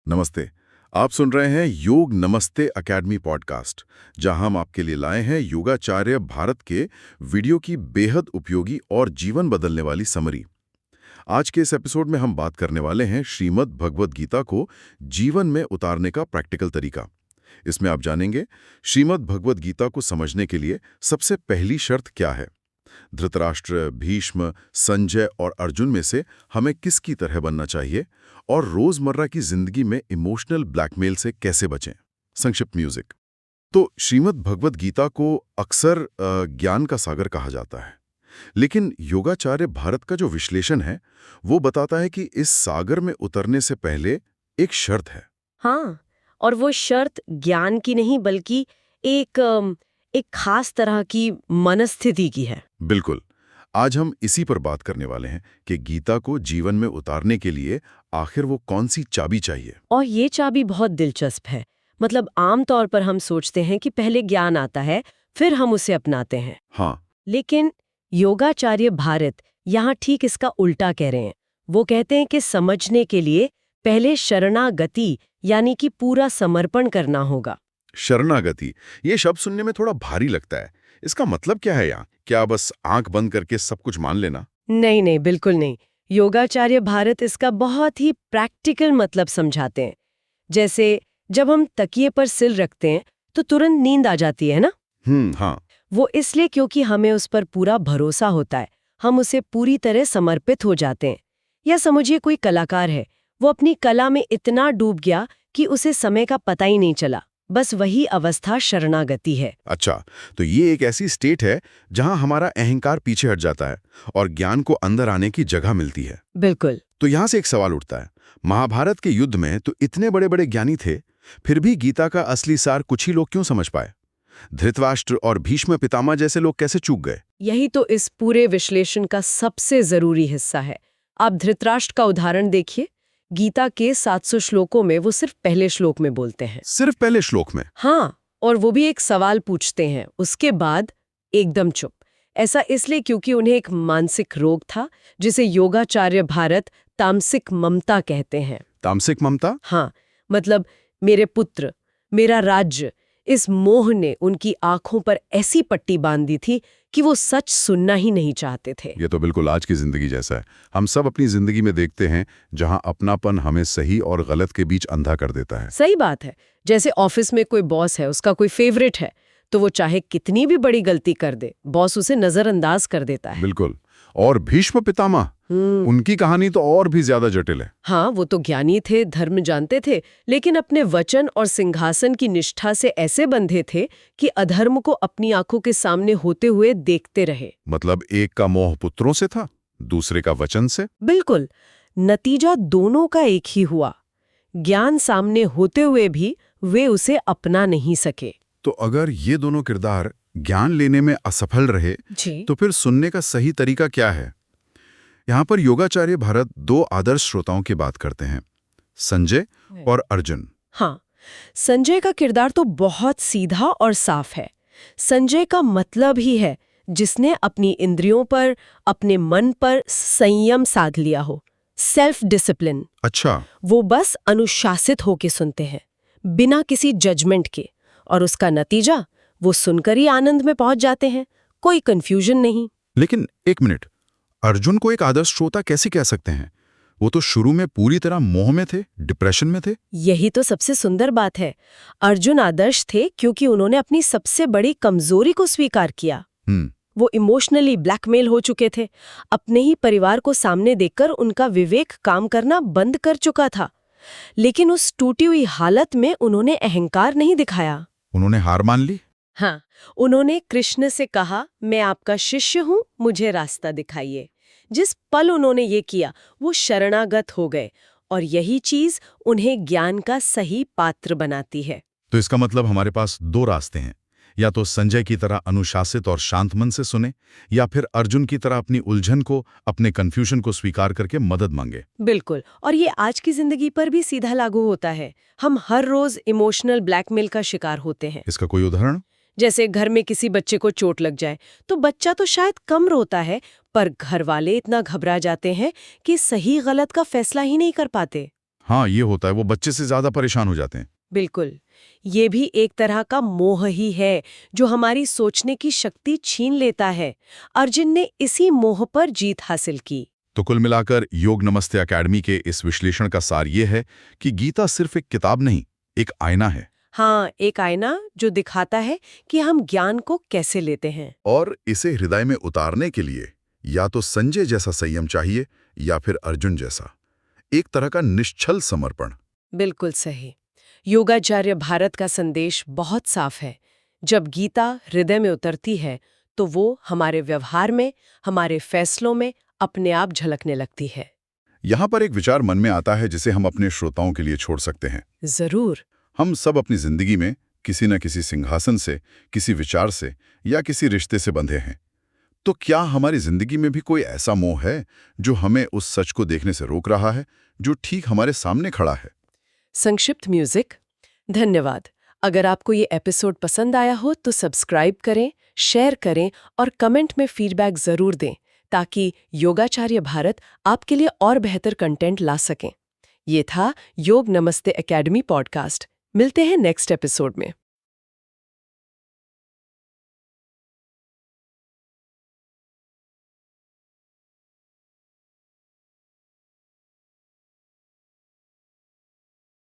नमस्ते। आप सुन रहे हैं योग नमस्ते एकेडमी पॉडकास्ट, जहां हम आपके लिए लाए हैं योगाचार्य भारत के वीडियो की बेहद उपयोगी और जीवन बदलने वाली समरी। आज के इस एपिसोड में हम बात करने वाले हैं श्रीमद् भगवद गीता को जीवन में उतारने का प्रैक्टिकल तरीका। इसमें आप जानेंगे श्रीमद् भगवद गीता को समझने के लिए सबसे पहली शर्त क्या है, धृतराष्ट्र, भीष्म, संजय और अर्जुन में से हमें किसकी तरह बनना चाहिए, और रोजमर्रा की जिंदगी में इमोशनल ब्लैकमेल से कैसे बचें। संक्षिप्त म्यूजिक। तो श्रीमद् भगवद गीता को अक्सर ज्ञान का सागर कहा जाता है, लेकिन योगाचार्य भारत का जो विश्लेषण है वो बताता है कि इस सागर में उतरने से पहले एक शर्त है। हाँ, और वो शर्त ज्ञान की नहीं बल्कि एक खास तरह की मनस्थिति की है। बिल्कुल। आज हम इसी पर बात करने वाले हैं कि गीता को जीवन में उतारने के लिए आखिर वो कौन सी चाबी चाहिए। और ये चाबी बहुत दिलचस्प है। मतलब आमतौर पर हम सोचते हैं कि पहले ज्ञान आता है, फिर हम उसे अपनाते हैं। हाँ, लेकिन योगाचार्य भारत यहाँ ठीक इसका उल्टा कह रहे हैं। वो कहते हैं कि समझने के लिए पहले शरणागति यानी कि पूरा समर्पण करना होगा। शरणागति, ये शब्द सुनने में थोड़ा भारी लगता है। इसका मतलब क्या है यहाँ? क्या बस आंख बंद करके सब कुछ मान लेना? नहीं नहीं, बिल्कुल नहीं। योगाचार्य भारत इसका बहुत ही प्रैक्टिकल मतलब समझाते हैं। जैसे जब हम तकिए पर सिर रखते हैं तो तुरंत नींद आ जाती है ना। हाँ। वो इसलिए क्योंकि हमें उस पर पूरा भरोसा होता है, हम उसे पूरी तरह समर्पित हो जाते हैं। या समझिए कोई कलाकार है, वो अपनी कला में इतना डूब गया कि उसे समय का पता ही नहीं चला। बस वही अवस्था शरणागति है। अच्छा, तो ये एक ऐसी स्टेट है जहां हमारा अहंकार पीछे हट जाता है और ज्ञान को अंदर आने की जगह मिलती है। बिल्कुल। तो यहां से एक सवाल उठता है, महाभारत के युद्ध में तो इतने बड़े बड़े ज्ञानी थे, फिर भी गीता का असली सार कुछ ही लोग क्यों समझ पाए? धृतराष्ट्र और भीष्म पितामह जैसे लोग कैसे चूक गए? यही तो इस पूरे विश्लेषण का सबसे जरूरी हिस्सा है। आप धृतराष्ट्र का उदाहरण देखिए। गीता के 700 श्लोकों में वो सिर्फ पहले श्लोक में बोलते हैं। सिर्फ पहले श्लोक में? हाँ, और वो भी एक सवाल पूछते हैं, उसके बाद एकदम चुप। ऐसा इसलिए क्योंकि उन्हें एक मानसिक रोग था जिसे योगाचार्य भारत तामसिक ममता कहते हैं। तामसिक ममता? हाँ, मतलब मेरे पुत्र, मेरा राज्य, इस मोह ने उनकी आंखों पर ऐसी पट्टी बांध दी थी कि वो सच सुनना ही नहीं चाहते थे। ये तो बिल्कुल आज की जिंदगी जैसा है। हम सब अपनी जिंदगी में देखते हैं जहां अपनापन हमें सही और गलत के बीच अंधा कर देता है। सही बात है। जैसे ऑफिस में कोई बॉस है, उसका कोई फेवरेट है, तो वो चाहे कितनी भी बड़ी गलती कर दे, बॉस उसे नजरअंदाज कर देता है। बिल्कुल। और भीष्म पितामह, उनकी कहानी तो और भी ज्यादा जटिल है। हाँ, वो तो ज्ञानी थे, धर्म जानते थे, लेकिन अपने वचन और सिंहासन की निष्ठा से ऐसे बंधे थे कि अधर्म को अपनी आंखों के सामने होते हुए देखते रहे। मतलब एक का मोह पुत्रों से था, दूसरे का वचन से। बिल्कुल। नतीजा दोनों का एक ही हुआ। ज्ञान सामने होते हुए भी वे उसे अपना नहीं सके। तो अगर ये दोनों किरदार ज्ञान लेने में असफल रहे, तो फिर सुनने का सही तरीका क्या है? यहाँ पर योगाचार्य भारत दो आदर्श श्रोताओं की बात करते हैं, संजय और अर्जुन। हाँ, संजय का किरदार तो बहुत सीधा और साफ है। संजय का मतलब ही है जिसने अपनी इंद्रियों पर, अपने मन पर संयम साध लिया हो, सेल्फ डिसिप्लिन। अच्छा। वो बस अनुशासित होके सुनते हैं, बिना किसी जजमेंट के, और उसका नतीजा वो सुनकर ही आनंद में पहुंच जाते हैं, कोई कंफ्यूजन नहीं। लेकिन एक मिनट, अर्जुन को एक आदर्श श्रोता कैसे कह सकते हैं? वो तो शुरू में पूरी तरह मोह में थे, डिप्रेशन में थे। यही तो सबसे सुंदर बात है। अर्जुन आदर्श थे क्योंकि उन्होंने अपनी सबसे बड़ी कमजोरी को स्वीकार किया। वो इमोशनली ब्लैकमेल हो चुके थे। अपने ही परिवार को सामने देखकर उनका विवेक काम करना बंद कर चुका था। लेकिन उस टूटी हुई हालत में उन्होंने अहंकार नहीं दिखाया। उन्होंने हार मान ली। हाँ, उन्होंने कृष्ण से कहा, मैं आपका शिष्य हूँ, मुझे रास्ता दिखाइए। जिस पल उन्होंने ये किया, वो शरणागत हो गए, और यही चीज उन्हें ज्ञान का सही पात्र बनाती है। तो इसका मतलब हमारे पास दो रास्ते हैं, या तो संजय की तरह अनुशासित और शांत मन से सुने, या फिर अर्जुन की तरह अपनी उलझन को, अपने कंफ्यूजन को स्वीकार करके मदद मांगे। बिल्कुल। और ये आज की जिंदगी पर भी सीधा लागू होता है। हम हर रोज इमोशनल ब्लैकमेल का शिकार होते हैं। इसका कोई उदाहरण? जैसे घर में किसी बच्चे को चोट लग जाए तो बच्चा तो शायद कम रोता है, पर घर वाले इतना घबरा जाते हैं कि सही गलत का फैसला ही नहीं कर पाते। हाँ, ये होता है, वो बच्चे से ज्यादा परेशान हो जाते हैं। बिल्कुल। ये भी एक तरह का मोह ही है जो हमारी सोचने की शक्ति छीन लेता है। अर्जुन ने इसी मोह पर जीत हासिल की। तो कुल मिलाकर योग नमस्ते अकेडमी के इस विश्लेषण का सार ये है कि गीता सिर्फ एक किताब नहीं, एक आईना है। हाँ, एक आईना जो दिखाता है कि हम ज्ञान को कैसे लेते हैं। और इसे हृदय में उतारने के लिए या तो संजय जैसा संयम चाहिए या फिर अर्जुन जैसा एक तरह का निश्चल समर्पण। बिल्कुल सही। योगाचार्य भारत का संदेश बहुत साफ है। जब गीता हृदय में उतरती है तो वो हमारे व्यवहार में, हमारे फैसलों में अपने आप झलकने लगती है। यहाँ पर एक विचार मन में आता है जिसे हम अपने श्रोताओं के लिए छोड़ सकते हैं। जरूर। हम सब अपनी जिंदगी में किसी न किसी सिंहासन से, किसी विचार से या किसी रिश्ते से बंधे हैं। तो क्या हमारी जिंदगी में भी कोई ऐसा मोह है जो हमें उस सच को देखने से रोक रहा है जो ठीक हमारे सामने खड़ा है? संक्षिप्त म्यूजिक। धन्यवाद। अगर आपको ये एपिसोड पसंद आया हो तो सब्सक्राइब करें, शेयर करें और कमेंट में फीडबैक जरूर दें ताकि योगाचार्य भारत आपके लिए और बेहतर कंटेंट ला सकें। ये था योग नमस्ते एकेडमी पॉडकास्ट। मिलते हैं नेक्स्ट एपिसोड में।